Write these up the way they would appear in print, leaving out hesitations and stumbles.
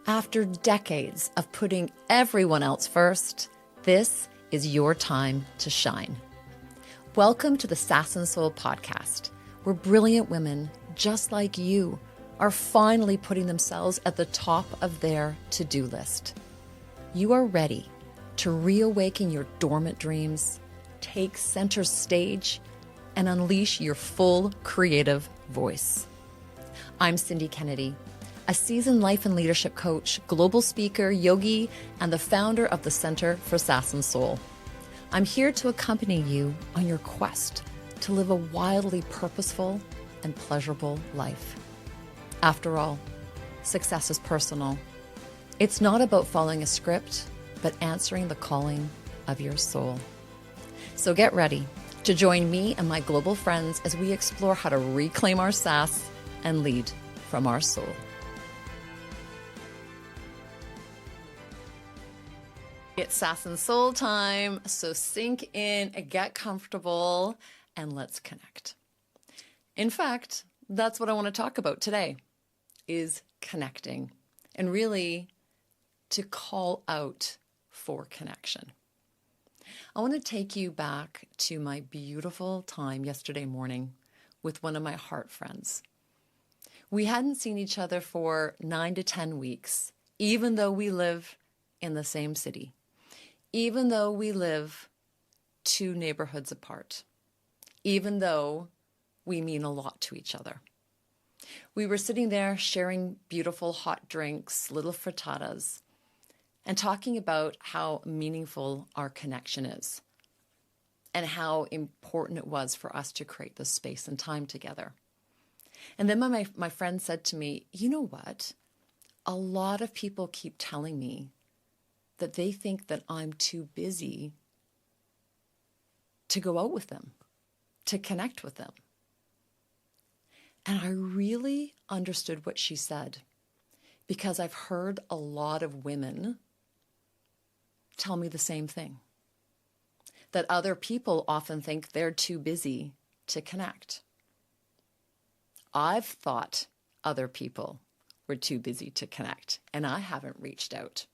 After decades of putting everyone else first, this is your time to shine. Welcome to the Sass and Soul podcast, where brilliant women just like you are finally putting themselves at the top of their to-do list. You are ready to reawaken your dormant dreams, take center stage, and unleash your full creative voice. I'm Cindy Kennedy, a seasoned life and leadership coach, global speaker, yogi, and the founder of the Center for Sass and Soul. I'm here to accompany you on your quest to live a wildly purposeful and pleasurable life. After all, success is personal. It's not about following a script, but answering the calling of your soul. So get ready to join me and my global friends as we explore how to reclaim our sass and lead from our soul. It's Sass and Soul time, so sink in, get comfortable, and let's connect. In fact, that's what I want to talk about today, is connecting, and really to call out for connection. I want to take you back to my beautiful time yesterday morning with one of my heart friends. We hadn't seen each other for 9 to 10 weeks, even though we live in the same city, even though we live 2 neighborhoods apart, even though we mean a lot to each other. We were sitting there sharing beautiful hot drinks, little frittatas, and talking about how meaningful our connection is and how important it was for us to create this space and time together. And then my friend said to me, you know what? A lot of people keep telling me that they think that I'm too busy to go out with them, to connect with them. And I really understood what she said, because I've heard a lot of women tell me the same thing, that other people often think they're too busy to connect. I've thought other people were too busy to connect, and I haven't reached out.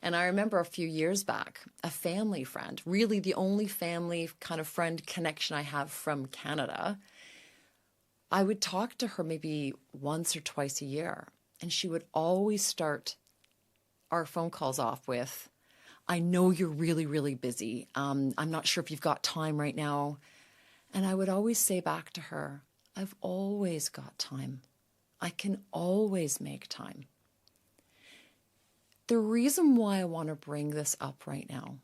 And I remember a few years back, a family friend, really the only family kind of friend connection I have from Canada, I would talk to her maybe once or twice a year, and she would always start our phone calls off with, I know you're really, really busy. I'm not sure if you've got time right now. And I would always say back to her, I've always got time. I can always make time. The reason why I want to bring this up right now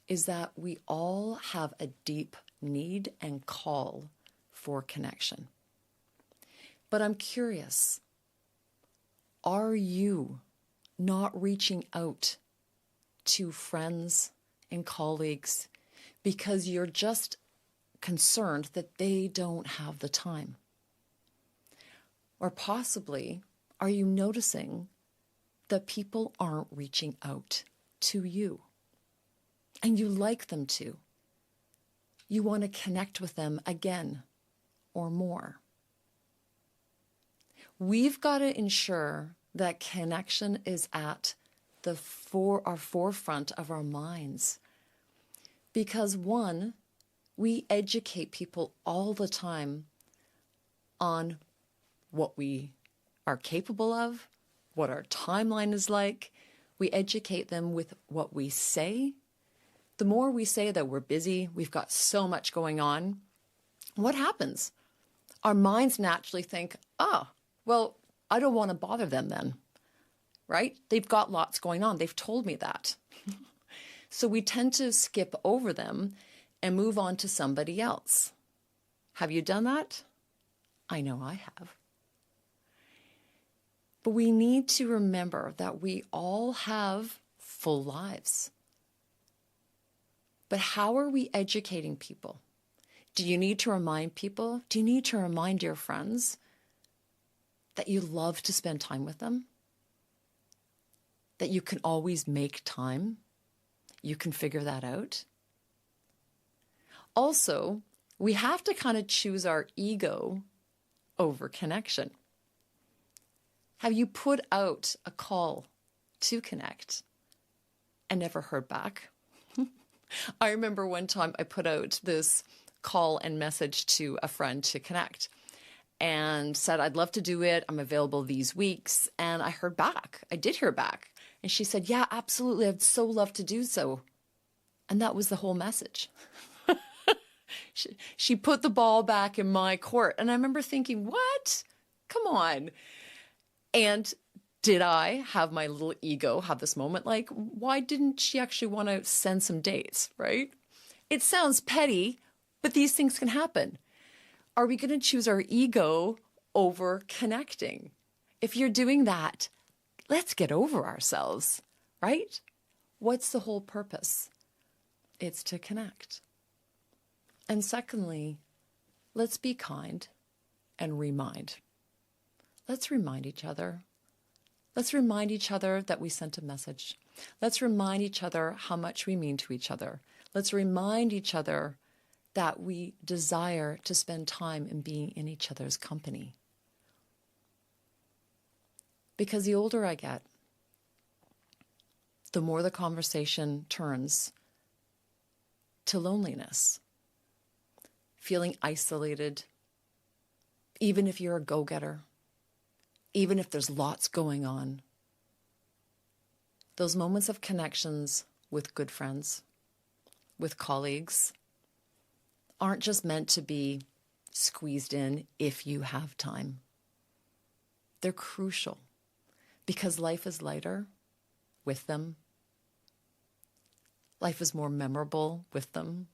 is that we all have a deep need and call for connection. But I'm curious, are you not reaching out to friends and colleagues because you're just concerned that they don't have the time? Or possibly, are you noticing that people aren't reaching out to you and you like them to? You want to connect with them again or more. We've got to ensure that connection is at our forefront of our minds. Because one, we educate people all the time on what we are capable of, what our timeline is like. We educate them with what we say. The more we say that we're busy, we've got so much going on, what happens? Our minds naturally think, well, I don't want to bother them then, right? They've got lots going on. They've told me that. So we tend to skip over them and move on to somebody else. Have you done that? I know I have. But we need to remember that we all have full lives. But how are we educating people? Do you need to remind people? Do you need to remind your friends that you love to spend time with them? That you can always make time? You can figure that out? Also, we have to kind of choose our ego over connection. Have you put out a call to connect and never heard back? I remember one time I put out this call and message to a friend to connect and said, I'd love to do it. I'm available these weeks. And I heard back. I did hear back. And she said, yeah, absolutely. I'd so love to do so. And that was the whole message. She put the ball back in my court. And I remember thinking, what? Come on. And did I have my little ego have this moment? Like, why didn't she actually want to send some dates, right? It sounds petty, but these things can happen. Are we going to choose our ego over connecting? If you're doing that, let's get over ourselves, right? What's the whole purpose? It's to connect. And secondly, let's be kind and remind. Let's remind each other. Let's remind each other that we sent a message. Let's remind each other how much we mean to each other. Let's remind each other that we desire to spend time in being in each other's company. Because the older I get, the more the conversation turns to loneliness, feeling isolated, even if you're a go-getter, even if there's lots going on. Those moments of connections with good friends, with colleagues, aren't just meant to be squeezed in if you have time. They're crucial because life is lighter with them. Life is more memorable with them.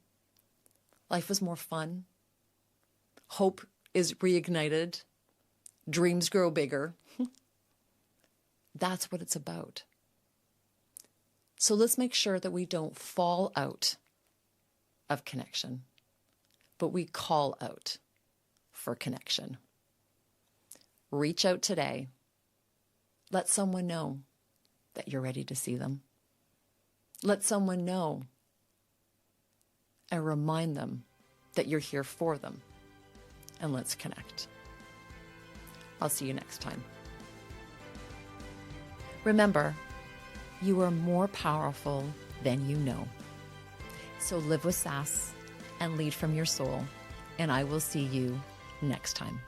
Life is more fun. Hope is reignited. Dreams grow bigger. That's what it's about. So let's make sure that we don't fall out of connection, but we call out for connection. Reach out today. Let someone know that you're ready to see them. Let someone know and remind them that you're here for them. And let's connect. I'll see you next time. Remember, you are more powerful than you know. So live with sass and lead from your soul, and I will see you next time.